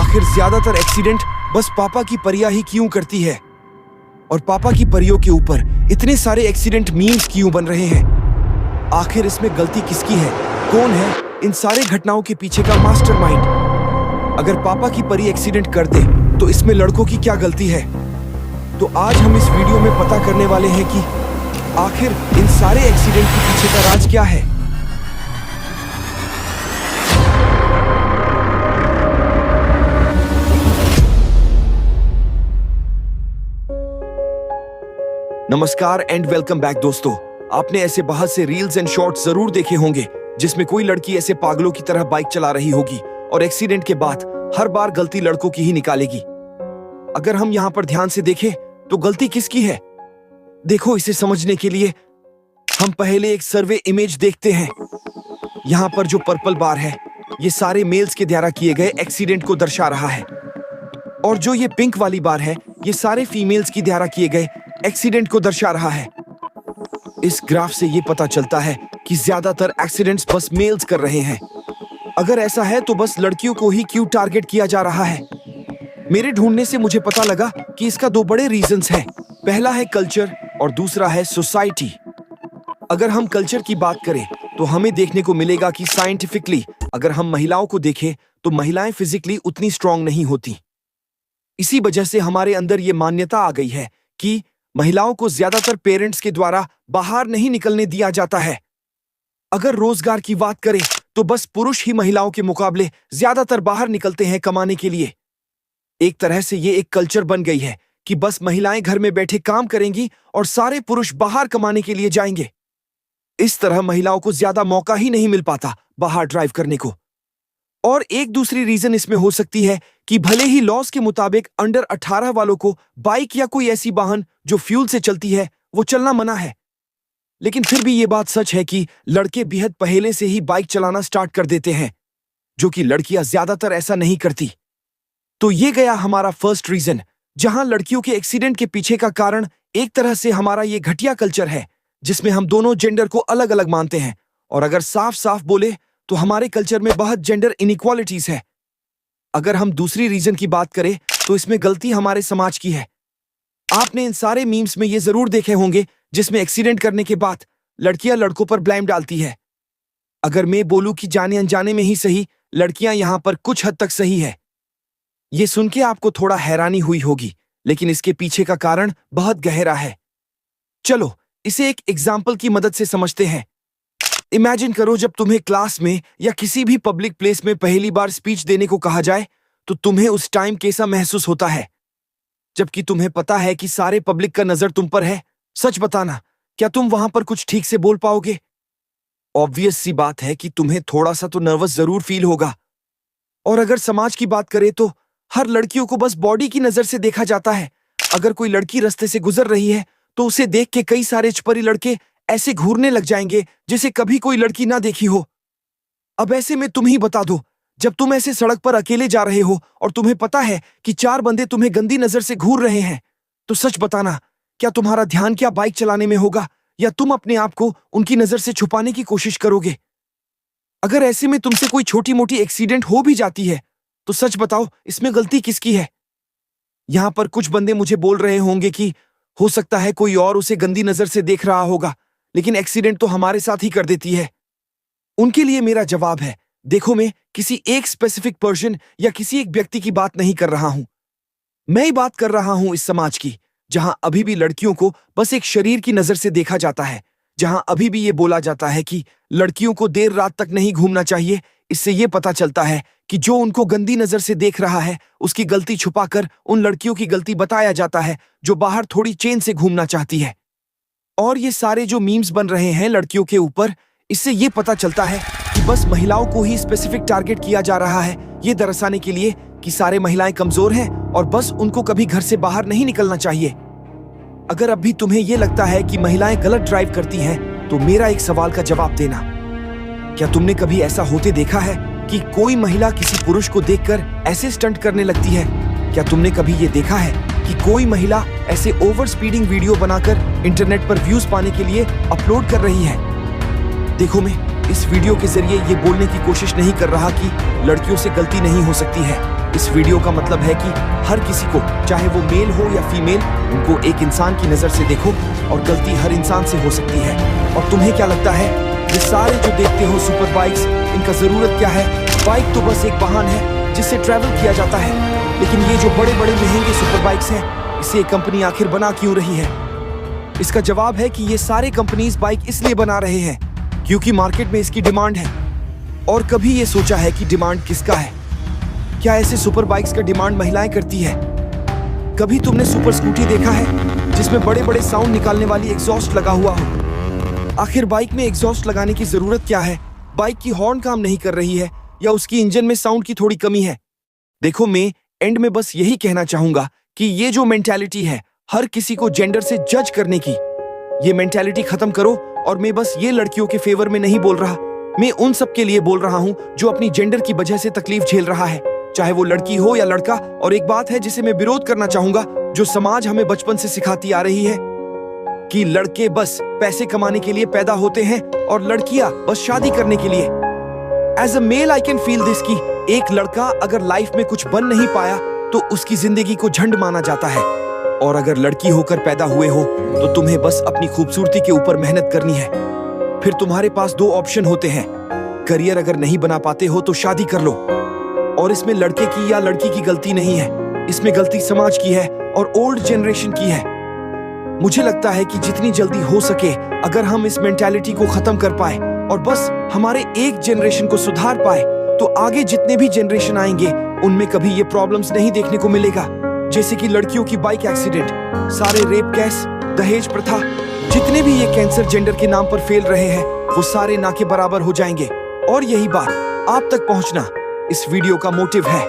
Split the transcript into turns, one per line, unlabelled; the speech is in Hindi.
आखिर ज्यादातर एक्सीडेंट बस पापा की परियां ही क्यों करती है? और पापा की परियों के ऊपर इतने सारे एक्सीडेंट मीम्स क्यों बन रहे हैं? आखिर इसमें गलती किसकी है? कौन है इन सारे घटनाओं के पीछे का मास्टरमाइंड? अगर पापा की परी एक्सीडेंट कर दे तो इसमें लड़कों की क्या गलती है? तो आज हम इस वीडियो में पता करने वाले हैं कि आखिर इन सारे एक्सीडेंट के पीछे का राज क्या है। नमस्कार एंड वेलकम बैक दोस्तों। आपने ऐसे बहुत से रील्स एंड शॉर्ट्स जरूर देखे होंगे जिसमें कोई लड़की ऐसे पागलों की तरह बाइक चला रही होगी और एक्सीडेंट के बाद हर बार गलती लड़कों की ही निकालेगी। अगर हम यहाँ पर ध्यान से देखें तो गलती किसकी है? देखो, इसे समझने के लिए हम पहले एक सर्वे इमेज देखते हैं। यहाँ पर जो पर्पल बार है ये सारे मेल्स के द्वारा किए गए एक्सीडेंट को दर्शा रहा है और जो ये पिंक वाली बार है ये सारे फीमेल्स की द्वारा किए गए एक्सीडेंट को दर्शा रहा है। इस ग्राफ से ये पता चलता है कि ज्यादातर एक्सीडेंट्स बस मेल्स कर रहे हैं। अगर ऐसा है तो बस लड़कियों को ही क्यों टारगेट किया जा रहा है? मेरे ढूंढने से मुझे पता लगा कि इसका दो बड़े रीजंस हैं। पहला है कल्चर और दूसरा है सोसाइटी। अगर हम कल्चर की बात करें तो हमें देखने को मिलेगा कि साइंटिफिकली अगर हम महिलाओं को देखें तो महिलाएं फिजिकली उतनी स्ट्रांग नहीं होती। इसी वजह से हमारे अंदर ये मान्यता आ गई है कि महिलाओं को ज्यादातर पेरेंट्स के द्वारा बाहर नहीं निकलने दिया जाता है। अगर रोजगार की बात करें तो बस पुरुष ही महिलाओं के मुकाबले ज्यादातर बाहर निकलते हैं कमाने के लिए। एक तरह से ये एक कल्चर बन गई है कि बस महिलाएं घर में बैठे काम करेंगी और सारे पुरुष बाहर कमाने के लिए जाएंगे। इस तरह महिलाओं को ज्यादा मौका ही नहीं मिल पाता बाहर ड्राइव करने को। और एक दूसरी रीजन इसमें हो सकती है कि भले ही लॉज के मुताबिक अंडर 18 वालों को बाइक या कोई ऐसी वाहन जो फ्यूल से चलती है वो चलना मना है, लेकिन फिर भी ये बात सच है कि लड़के बेहद पहले से ही बाइक चलाना स्टार्ट कर देते हैं, जो कि लड़कियां ज्यादातर ऐसा नहीं करती। तो ये गया हमारा फर्स्ट रीजन, जहां लड़कियों के एक्सीडेंट के पीछे का कारण एक तरह से हमारा ये घटिया कल्चर है जिसमें हम दोनों जेंडर को अलग अलग मानते हैं। और अगर साफ साफ बोले तो हमारे कल्चर में बहुत जेंडर इनइक्वालिटीज है। अगर हम दूसरी रीजन की बात करें तो इसमें गलती हमारे समाज की है। आपने इन सारे मीम्स में ये जरूर देखे होंगे जिसमें एक्सीडेंट करने के बाद लड़कियां लड़कों पर ब्लेम डालती है। अगर मैं बोलूं कि जाने अनजाने में ही सही, लड़कियां यहां पर कुछ हद तक सही है। ये सुन के आपको थोड़ा हैरानी हुई होगी, लेकिन इसके पीछे का कारण बहुत गहरा है। चलो इसे एक एग्जाम्पल की मदद से समझते हैं। इमेजिन करो जब तुम्हें क्लास में या किसी भी पब्लिक प्लेस में पहली बार स्पीच देने को कहा जाए तो तुम्हें उस टाइम कैसा महसूस होता है, जबकि तुम्हें पता है कि सारे पब्लिक का नजर तुम पर है। सच बताना, क्या तुम वहां पर कुछ ठीक से बोल पाओगे? ऑब्वियस सी बात है कि तुम्हें थोड़ा सा तो नर्वस जरूर फील होगा। और अगर समाज की बात करें तो हर लड़कियों को बस बॉडी की नजर से देखा जाता है। अगर कोई लड़की रास्ते से गुजर रही है तो उसे देख के कई सारे छपरी लड़के ऐसे घूरने लग जाएंगे जैसे कभी कोई लड़की ना देखी हो। अब ऐसे में तुम ही बता दो, जब तुम ऐसे सड़क पर अकेले जा रहे हो और तुम्हें पता है कि 4 बंदे तुम्हें गंदी नजर से घूर रहे हैं, तो सच बताना, क्या तुम्हारा ध्यान क्या बाइक चलाने में होगा या तुम अपने आप को उनकी नजर से छुपाने की कोशिश करोगे? अगर ऐसे में तुमसे कोई छोटी मोटी एक्सीडेंट हो भी जाती है तो सच बताओ, इसमें गलती किसकी है? यहां पर कुछ बंदे मुझे बोल रहे होंगे कि हो सकता है कोई और उसे गंदी नजर से देख रहा होगा, लेकिन एक्सीडेंट तो हमारे साथ ही कर देती है। उनके लिए मेरा जवाब है, देखो, मैं किसी एक स्पेसिफिक पर्सन या किसी एक व्यक्ति की बात नहीं कर रहा हूं। मैं बात कर रहा हूं इस समाज की, जहां अभी भी लड़कियों को बस एक शरीर की नजर से देखा जाता है, जहां अभी भी ये बोला जाता है कि लड़कियों को देर रात तक नहीं घूमना चाहिए। इससे ये पता चलता है कि जो उनको गंदी नजर से देख रहा है उसकी गलती छुपाकर उन लड़कियों की गलती बताया जाता है जो बाहर थोड़ी चेन से घूमना चाहती है। और ये सारे जो मीम्स बन रहे हैं लड़कियों के ऊपर, इससे ये पता चलता है कि बस महिलाओं को ही स्पेसिफिक टारगेट किया जा रहा है, ये दर्शाने के लिए कि सारे महिलाएं कमजोर हैं और बस उनको कभी घर से बाहर नहीं निकलना चाहिए। अगर अब भी तुम्हें ये लगता है कि महिलाएं गलत ड्राइव करती हैं, तो मेरा एक सवाल का जवाब देना, क्या तुमने कभी ऐसा होते देखा है कि कोई महिला किसी पुरुष को देखकर ऐसे स्टंट करने लगती है? क्या तुमने कभी ये देखा है कि कोई महिला ऐसे ओवर स्पीडिंग वीडियो बनाकर इंटरनेट पर व्यूज पाने के लिए अपलोड कर रही है? देखो, मैं इस वीडियो के जरिए ये बोलने की कोशिश नहीं कर रहा कि लड़कियों से गलती नहीं हो सकती है। इस वीडियो का मतलब है कि हर किसी को, चाहे वो मेल हो या फीमेल, उनको एक इंसान की नजर से देखो और गलती हर इंसान से हो सकती है। और तुम्हें क्या लगता है, ये सारे जो देखते हो सुपर बाइक्स, इनका जरूरत क्या है? बाइक तो बस एक वाहन है जिससे ट्रैवल किया जाता है, लेकिन ये जो बड़े बड़े महंगे सुपर बाइक्स हैं, इसे कंपनी आखिर बना क्यों रही है? इसका जवाब है कि ये सारे कंपनीज बाइक इसलिए बना रहे हैं क्योंकि मार्केट में इसकी डिमांड है। और कभी ये सोचा है कि डिमांड किसका है? क्या ऐसे सुपर बाइक्स का डिमांड महिलाएं करती है? कभी तुमने सुपर स्कूटी देखा है जिसमें बड़े बड़े साउंड निकालने वाली एग्जॉस्ट लगा हुआ हो? आखिर बाइक में एग्जॉस्ट लगाने की जरूरत क्या है? बाइक की हॉर्न काम नहीं कर रही है या उसकी इंजन में साउंड की थोड़ी कमी है? देखो, मैं एंड में बस यही कहना चाहूंगा कि ये जो मेंटालिटी है हर किसी को जेंडर से जज करने की, ये मेंटालिटी खत्म करो। और मैं बस ये लड़कियों के फेवर में नहीं बोल रहा, मैं उन सब के लिए बोल रहा हूँ जो अपनी जेंडर की वजह से तकलीफ झेल रहा है, चाहे वो लड़की हो या लड़का। और एक बात है जिसे मैं विरोध करना चाहूंगा, जो समाज हमें बचपन से सिखाती आ रही है कि लड़के बस पैसे कमाने के लिए पैदा होते हैं और लड़कियां बस शादी करने के लिए। As a male I can feel this कि एक लड़का अगर लाइफ में कुछ बन नहीं पाया तो उसकी जिंदगी को झंड माना जाता है, और अगर लड़की होकर पैदा हुए हो तो तुम्हें बस अपनी खूबसूरती के ऊपर मेहनत करनी है। फिर तुम्हारे पास दो ऑप्शन होते हैं, करियर अगर नहीं बना पाते हो तो शादी कर लो। और इसमें लड़के की या लड़की की गलती नहीं है, इसमें गलती समाज की है और ओल्ड जनरेशन की है। मुझे लगता है कि जितनी जल्दी हो सके अगर हम इस मेंटालिटी को खत्म कर पाए और बस हमारे एक जनरेशन को सुधार पाए, तो आगे जितने भी जनरेशन आएंगे उनमें कभी ये प्रॉब्लम्स नहीं देखने को मिलेगा, जैसे कि लड़कियों की बाइक एक्सीडेंट, सारे रेप केस, दहेज प्रथा, जितने भी ये कैंसर जेंडर के नाम पर फैल रहे हैं, वो सारे ना के बराबर हो जाएंगे। और यही बात आप तक पहुंचना इस वीडियो का मोटिव है।